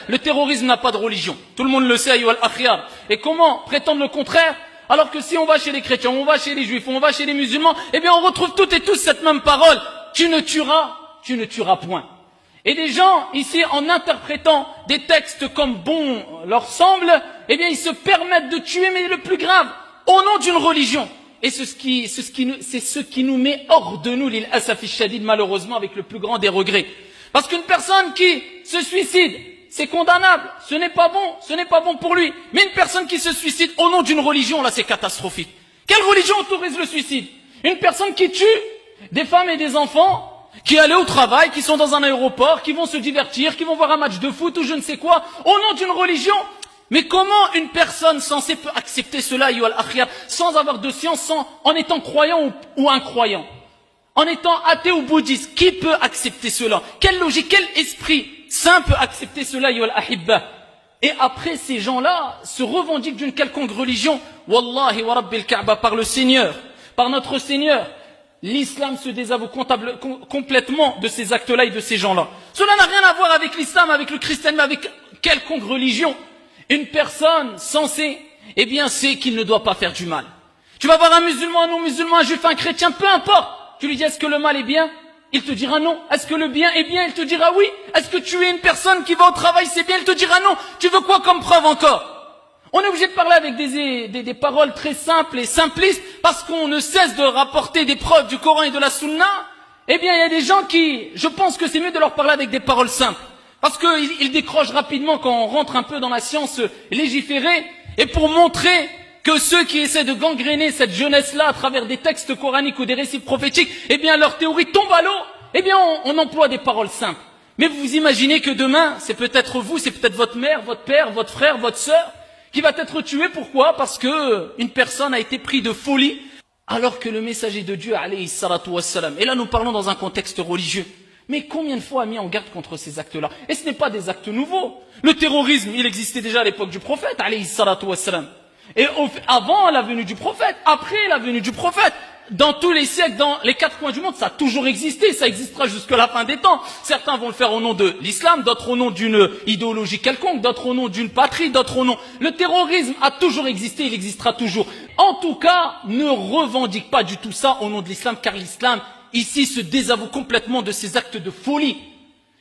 Le terrorisme n'a pas de religion. Tout le monde le sait, ayyuhal akhyar. Et comment prétendre le contraire? Alors que si on va chez les chrétiens, on va chez les juifs, on va chez les musulmans, eh bien on retrouve toutes et tous cette même parole. Tu ne tueras point. Et des gens, ici, en interprétant des textes comme bon leur semble, eh bien ils se permettent de tuer, mais le plus grave, au nom d'une religion. Et c'est ce qui nous met hors de nous, l'il asafi shadid, malheureusement, avec le plus grand des regrets. Parce qu'une personne qui se suicide, c'est condamnable, ce n'est pas bon pour lui. Mais une personne qui se suicide au nom d'une religion, là c'est catastrophique. Quelle religion autorise le suicide? Une personne qui tue des femmes et des enfants, qui allaient au travail, qui sont dans un aéroport, qui vont se divertir, qui vont voir un match de foot ou je ne sais quoi, au nom d'une religion. Mais comment une personne censée peut accepter cela, ayyuhal akhyar, sans avoir de science, en étant croyant ou incroyant? En étant athée ou bouddhiste, qui peut accepter cela? Quelle logique, quel esprit saint peut accepter cela, ayyuhal ahibba? Et après, ces gens-là se revendiquent d'une quelconque religion. Wallahi wa rabbil Kaaba, par le Seigneur, par notre Seigneur, l'islam se désavoue complètement de ces actes-là et de ces gens-là. Cela n'a rien à voir avec l'islam, avec le christianisme, avec quelconque religion. Une personne censée, eh bien, sait qu'il ne doit pas faire du mal. Tu vas voir un musulman, un non-musulman, un juif, un chrétien, peu importe. Tu lui dis, est-ce que le mal est bien? Il te dira non. Est-ce que le bien est bien? Il te dira oui. Est-ce que tu es une personne qui va au travail, c'est bien? Il te dira non. Tu veux quoi comme preuve encore? On est obligé de parler avec des paroles très simples et simplistes parce qu'on ne cesse de rapporter des preuves du Coran et de la Sunna. Eh bien, il y a des gens qui, je pense que c'est mieux de leur parler avec des paroles simples. Parce qu'ils décrochent rapidement quand on rentre un peu dans la science légiférée. Et pour montrer que ceux qui essaient de gangréner cette jeunesse-là à travers des textes coraniques ou des récits prophétiques, eh bien leur théorie tombe à l'eau, eh bien on emploie des paroles simples. Mais vous imaginez que demain, c'est peut-être vous, c'est peut-être votre mère, votre père, votre frère, votre sœur, qui va être tué. Pourquoi? Parce que une personne a été prise de folie, alors que le messager de Dieu, alayhi salatu wassalam, et là nous parlons dans un contexte religieux, mais combien de fois a mis en garde contre ces actes-là? Et ce n'est pas des actes nouveaux. Le terrorisme, il existait déjà à l'époque du prophète, alayhi salatu wassalam. Et avant la venue du prophète, après la venue du prophète, dans tous les siècles, dans les quatre coins du monde, ça a toujours existé, ça existera jusqu'à la fin des temps. Certains vont le faire au nom de l'islam, d'autres au nom d'une idéologie quelconque, d'autres au nom d'une patrie, d'autres au nom... Le terrorisme a toujours existé, il existera toujours. En tout cas, ne revendique pas du tout ça au nom de l'islam, car l'islam, ici, se désavoue complètement de ces actes de folie.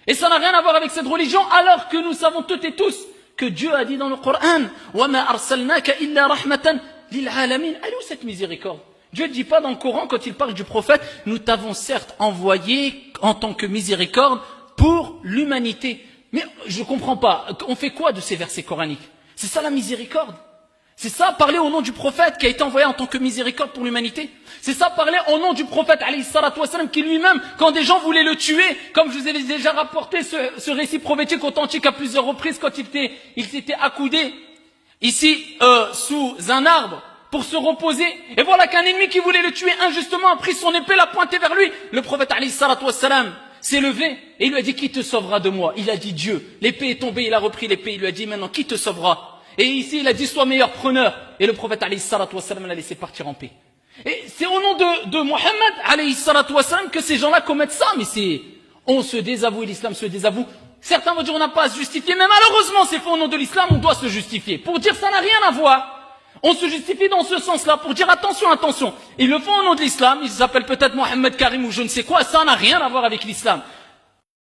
Et ça n'a rien à voir avec cette religion, alors que nous savons toutes et tous que Dieu a dit dans le Coran, وَمَا أَرْسَلْنَاكَ إِلَّا رَحْمَةً لِلْعَالَمِينَ. Elle est où cette miséricorde? Dieu ne dit pas dans le Coran, quand il parle du prophète, nous t'avons certes envoyé en tant que miséricorde pour l'humanité. Mais je ne comprends pas, on fait quoi de ces versets coraniques? C'est ça la miséricorde? C'est ça parler au nom du prophète qui a été envoyé en tant que miséricorde pour l'humanité? C'est ça parler au nom du prophète alayhi salatu wassalam, qui lui-même, quand des gens voulaient le tuer, comme je vous ai déjà rapporté ce récit prophétique authentique à plusieurs reprises, quand il s'était accoudé ici sous un arbre pour se reposer, et voilà qu'un ennemi qui voulait le tuer injustement a pris son épée, l'a pointé vers lui. Le prophète alayhi salatu wassalam s'est levé et il lui a dit, qui te sauvera de moi? Il a dit Dieu. L'épée est tombée, il a repris l'épée, il lui a dit, maintenant qui te sauvera? Et ici il a dit, sois meilleur preneur. Et le prophète alayhi salatu wassalam l'a laissé partir en paix. Et c'est au nom de Mohammed alayhi salatu wassalam que ces gens-là commettent ça. Mais on se désavoue, l'islam se désavoue. Certains vont dire on n'a pas à se justifier, mais malheureusement c'est fait au nom de l'islam, on doit se justifier. Pour dire ça n'a rien à voir. On se justifie dans ce sens-là, pour dire attention, attention. Ils le font au nom de l'islam, ils s'appellent peut-être Mohammed Karim ou je ne sais quoi, ça n'a rien à voir avec l'islam.